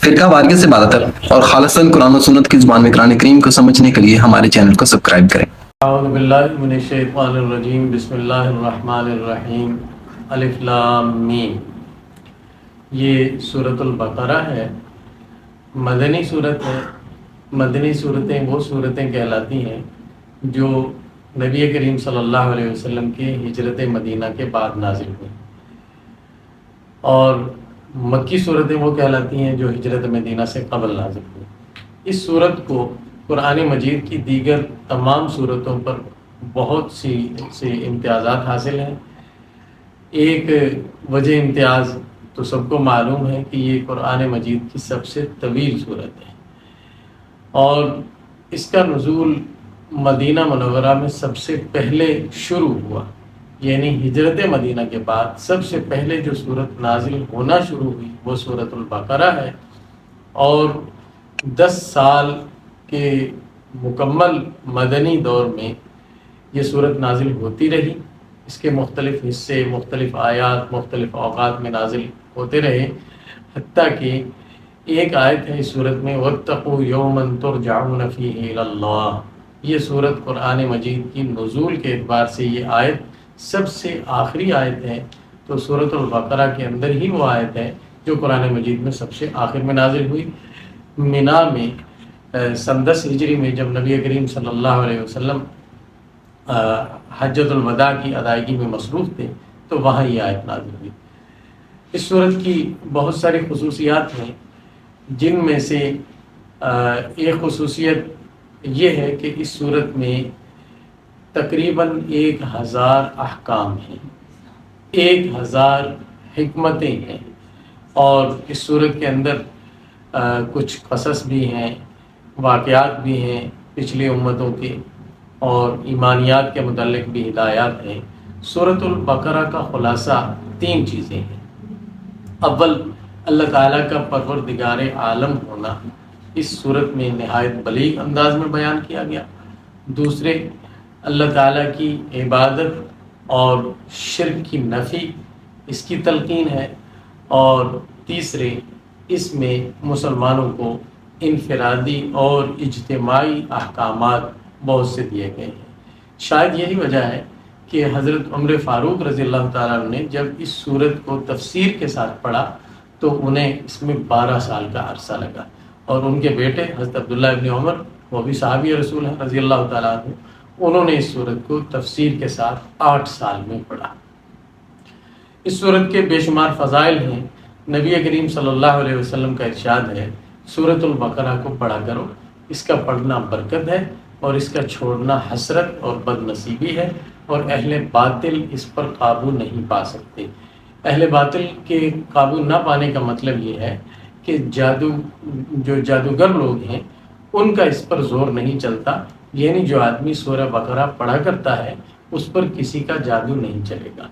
فرقہ واریت سے بالاتر اور خالصاً قرآن و سنت کی زبان میں قرآن کریم کو سمجھنے کے لیے ہمارے چینل کو سبسکرائب کریں۔ اعوذ باللہ من الشیطان الرجیم، بسم اللہ الرحمن الرحیم، الف لام میم۔ یہ سورۃ البقرہ ہے، مدنی صورت ہے۔ مدنی صورتیں وہ صورتیں کہلاتی ہیں جو نبی کریم صلی اللہ علیہ وسلم کے ہجرت مدینہ کے بعد نازل ہوئی، اور مکی صورتیں وہ کہلاتی ہیں جو ہجرت مدینہ سے قبل نازل ہوئی۔ اس صورت کو قرآن مجید کی دیگر تمام صورتوں پر بہت سے امتیازات حاصل ہیں۔ ایک وجہ امتیاز تو سب کو معلوم ہے کہ یہ قرآن مجید کی سب سے طویل صورت ہے، اور اس کا نزول مدینہ منورہ میں سب سے پہلے شروع ہوا، یعنی ہجرت مدینہ کے بعد سب سے پہلے جو صورت نازل ہونا شروع ہوئی وہ سورۃ البقرہ ہے، اور 10 سال کے مکمل مدنی دور میں یہ صورت نازل ہوتی رہی۔ اس کے مختلف حصے، مختلف آیات مختلف اوقات میں نازل ہوتے رہے، حتیٰ کہ ایک آیت ہے اس صورت میں وَاتَّقُوا يَوْمًا تُرْجَعُونَ فِيهِ إِلَى اللَّهِ۔ یہ صورت قرآن مجید کی نزول کے اعتبار سے یہ آیت سب سے آخری آیت ہے، تو سورۃ البقرہ کے اندر ہی وہ آیت ہے جو قرآن مجید میں سب سے آخر میں نازل ہوئی۔ مینا میں سن 10 ہجری میں جب نبی کریم صلی اللہ علیہ وسلم حجۃ الوداع کی ادائیگی میں مصروف تھے تو وہاں یہ آیت نازل ہوئی۔ اس صورت کی بہت ساری خصوصیات ہیں، جن میں سے ایک خصوصیت یہ ہے کہ اس صورت میں تقریباً 1000 احکام ہیں، 1000 حکمتیں ہیں، اور اس صورت کے اندر کچھ قصص بھی ہیں، واقعات بھی ہیں پچھلی امتوں کے، اور ایمانیات کے متعلق بھی ہدایات ہیں۔ سورۃ البقرہ کا خلاصہ 3 چیزیں ہیں۔ اول، اللہ تعالیٰ کا پروردگار عالم ہونا اس صورت میں نہایت بلیغ انداز میں بیان کیا گیا۔ دوسرے، اللہ تعالیٰ کی عبادت اور شرک کی نفی، اس کی تلقین ہے۔ اور تیسرے، اس میں مسلمانوں کو انفرادی اور اجتماعی احکامات بہت سے دیے گئے ہیں۔ شاید یہی وجہ ہے کہ حضرت عمر فاروق رضی اللہ تعالیٰ عنہ نے جب اس صورت کو تفسیر کے ساتھ پڑھا تو انہیں اس میں 12 سال کا عرصہ لگا، اور ان کے بیٹے حضرت عبداللہ ابن عمر، وہ بھی صحابی رسول ہیں رضی اللہ تعالیٰ عنہ، انہوں نے اس صورت کو تفسیر کے ساتھ 8 سال میں پڑھا۔ اس صورت کے بے شمار فضائل ہیں۔ نبی کریم صلی اللہ علیہ وسلم کا ارشاد ہے سورۃ البقرہ کو پڑھا کرو، اس کا پڑھنا برکت ہے اور اس کا چھوڑنا حسرت اور بد نصیبی ہے، اور اہل باطل اس پر قابو نہیں پا سکتے۔ اہل باطل کے قابو نہ پانے کا مطلب یہ ہے کہ جو جادوگر لوگ ہیں ان کا اس پر زور نہیں چلتا، یعنی جو آدمی سورہ بقرہ پڑھا کرتا ہے اس پر کسی کا جادو نہیں چلے گا۔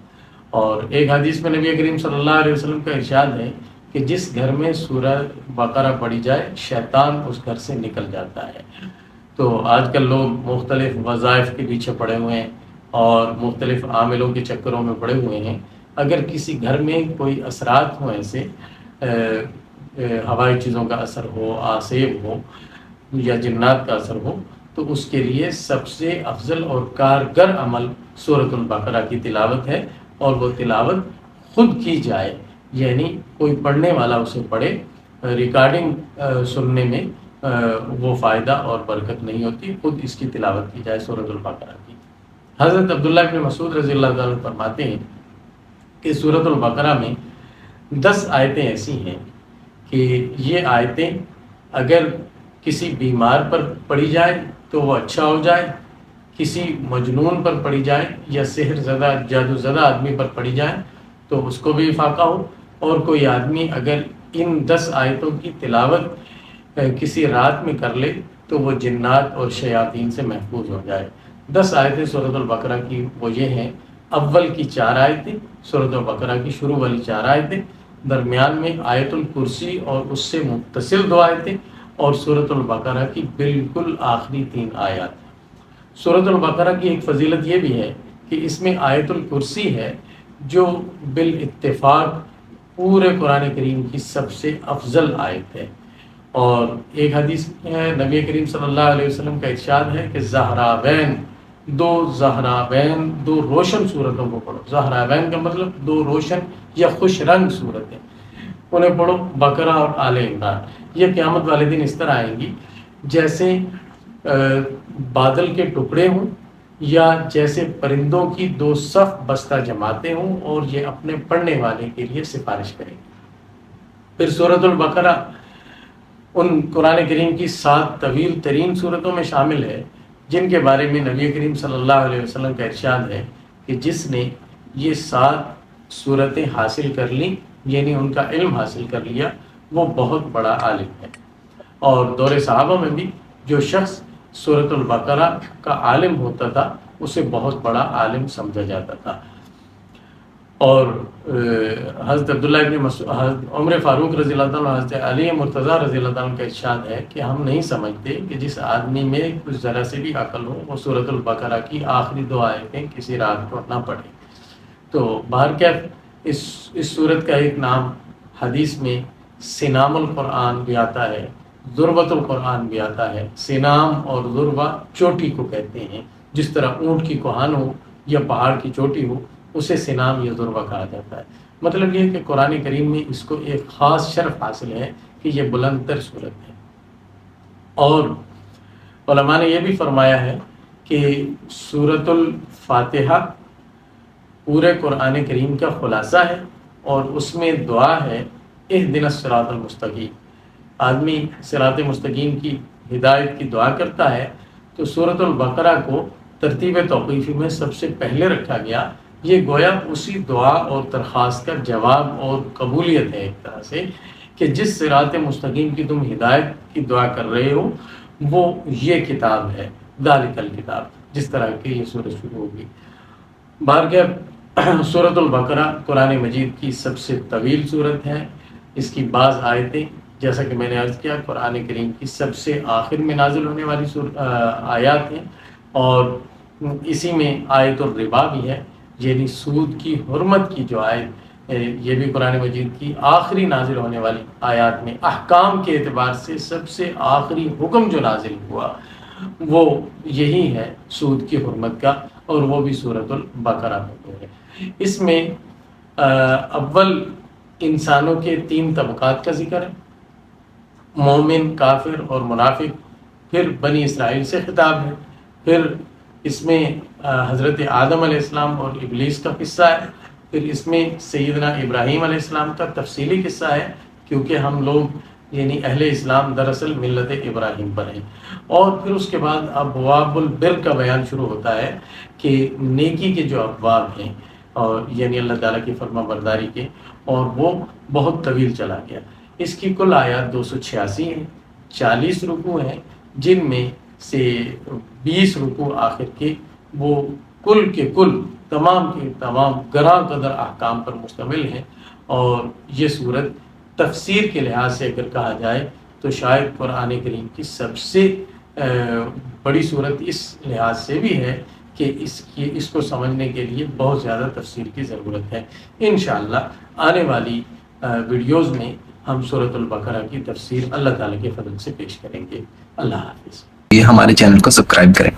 اور ایک حدیث میں نبی کریم صلی اللہ علیہ وسلم کا ارشاد ہے کہ جس گھر میں سورہ بقرہ پڑھی جائے شیطان اس گھر سے نکل جاتا ہے۔ تو آج کل لوگ مختلف وظائف کے پیچھے پڑے ہوئے ہیں اور مختلف عاملوں کے چکروں میں پڑے ہوئے ہیں۔ اگر کسی گھر میں کوئی اثرات ہوں، ایسے ہوائی چیزوں کا اثر ہو، آسیب ہو یا جنات کا اثر ہو، تو اس کے لیے سب سے افضل اور کارگر عمل سورۃ البقرہ کی تلاوت ہے، اور وہ تلاوت خود کی جائے، یعنی کوئی پڑھنے والا اسے پڑھے۔ ریکارڈنگ سننے میں وہ فائدہ اور برکت نہیں ہوتی، خود اس کی تلاوت کی جائے سورۃ البقرہ کی۔ حضرت عبداللہ بن مسعود رضی اللہ تعالیٰ فرماتے ہیں کہ سورۃ البقرہ میں 10 آیتیں ایسی ہیں کہ یہ آیتیں اگر کسی بیمار پر پڑھی جائے تو وہ اچھا ہو جائے، کسی مجنون پر پڑھی جائے یا سحر زدہ جادو زدہ آدمی پر پڑھی جائے تو اس کو بھی افاقہ ہو، اور کوئی آدمی اگر ان 10 آیتوں کی تلاوت کسی رات میں کر لے تو وہ جنات اور شیاطین سے محفوظ ہو جائے۔ 10 آیتیں سورۃ البقرہ کی وہ یہ ہیں: اول کی 4 آیتیں، سورۃ البقرہ کی شروع والی 4 آیتیں، درمیان میں آیت الکرسی اور اس سے متصل 2 آیتیں، اور سورۃ البقرہ کی بالکل آخری 3 آیات۔ سورۃ البقرہ کی ایک فضیلت یہ بھی ہے کہ اس میں آیت الکرسی ہے جو بالاتفاق پورے قرآن کریم کی سب سے افضل آیت ہے۔ اور ایک حدیث میں ہے نبی کریم صلی اللہ علیہ وسلم کا ارشاد ہے کہ زہراوین، دو روشن صورتوں کو پڑھو۔ زہراوین کا مطلب دو روشن یا خوش رنگ صورتیں، انہیں پڑھو، بقرہ اور آل عمران۔ یہ قیامت والے دن اس طرح آئیں گی جیسے بادل کے ٹکڑے ہوں، یا جیسے پرندوں کی دو صف بستہ جماعتیں ہوں، اور یہ اپنے پڑھنے والے کے لیے سفارش کریں گے۔ پھر سورۃ البقرہ ان قرآن کریم کی 7 طویل ترین صورتوں میں شامل ہے جن کے بارے میں نبی کریم صلی اللہ علیہ وسلم کا ارشاد ہے کہ جس نے یہ 7 صورتیں حاصل کر لیں، یعنی ان کا علم حاصل کر لیا، وہ بہت بڑا عالم ہے۔ اور دور صحابہ میں بھی جو شخص سورۃ البقرہ کا عالم ہوتا تھا اسے بہت بڑا عالم سمجھا جاتا تھا۔ اور حضرت عبداللہ ابن مسعود، حضرت عمر فاروق رضی اللہ عنہ، حضرت علی مرتضیٰ رضی اللہ عنہ کا ارشاد ہے کہ ہم نہیں سمجھتے کہ جس آدمی میں کچھ ذرا سے بھی عقل ہو وہ سورۃ البقرہ کی آخری 2 آیتیں کسی رات کو نہ پڑھے۔ تو بہرکیف اس سورت کا ایک نام حدیث میں سنام القرآن بھی آتا ہے، ذروۃ القرآن بھی آتا ہے۔ سنام اور ذروہ چوٹی کو کہتے ہیں، جس طرح اونٹ کی کوہان ہو یا پہاڑ کی چوٹی ہو اسے سنام یا ذروہ کہا جاتا ہے۔ مطلب یہ ہے کہ قرآن کریم میں اس کو ایک خاص شرف حاصل ہے کہ یہ بلند تر صورت ہے۔ اور علماء نے یہ بھی فرمایا ہے کہ سورۃ الفاتحہ پورے قرآن کریم کا خلاصہ ہے، اور اس میں دعا ہے اہدنا الصراط المستقیم۔ آدمی صراط مستقیم کی ہدایت کی دعا کرتا ہے تو سورۃ البقرہ کو ترتیب توقیفی میں سب سے پہلے رکھا گیا۔ یہ گویا اسی دعا اور درخواست کا جواب اور قبولیت ہے ایک طرح سے، کہ جس صراط مستقیم کی تم ہدایت کی دعا کر رہے ہو وہ یہ کتاب ہے، ذالک الکتاب، جس طرح کی یہ سورت شروع ہوگی۔ بہرکیف سورۃ البقرہ قرآن مجید کی سب سے طویل سورت ہے۔ اس کی بعض آیتیں، جیسا کہ میں نے عرض کیا، قرآن کریم کی سب سے آخر میں نازل ہونے والی آیات ہیں، اور اسی میں آیت الربا بھی ہے، یعنی سود کی حرمت کی جو آیت، یہ بھی قرآن مجید کی آخری نازل ہونے والی آیات میں احکام کے اعتبار سے سب سے آخری حکم جو نازل ہوا وہ یہی ہے، سود کی حرمت کا، اور وہ بھی سورۃ البقرہ میں ہے۔ اس میں اول انسانوں کے 3 طبقات کا ذکر ہے، مومن، کافر اور منافق۔ پھر بنی اسرائیل سے خطاب ہے۔ پھر اس میں حضرت آدم علیہ السلام اور ابلیس کا قصہ ہے۔ پھر اس میں سیدنا ابراہیم علیہ السلام کا تفصیلی قصہ ہے، کیونکہ ہم لوگ یعنی اہل اسلام دراصل ملت ابراہیم پر ہیں۔ اور پھر اس کے بعد ابواب البر کا بیان شروع ہوتا ہے کہ نیکی کے جو ابواب ہیں، اور یعنی اللہ تعالیٰ کی فرما برداری کے، اور وہ بہت طویل چلا گیا۔ اس کی کل آیات 286 ہیں، 40 رکوع ہیں، جن میں سے 20 رکوع آخر کے وہ کل کے کل تمام کے تمام گراں قدر احکام پر مشتمل ہیں۔ اور یہ صورت تفسیر کے لحاظ سے اگر کہا جائے تو شاید قرآن کریم کی سب سے بڑی صورت اس لحاظ سے بھی ہے کہ اس کو سمجھنے کے لیے بہت زیادہ تفسیر کی ضرورت ہے۔ انشاءاللہ آنے والی ویڈیوز میں ہم سورۃ البقرہ کی تفسیر اللہ تعالیٰ کے فضل سے پیش کریں گے۔ اللہ حافظ۔ یہ ہمارے چینل کو سبسکرائب کریں۔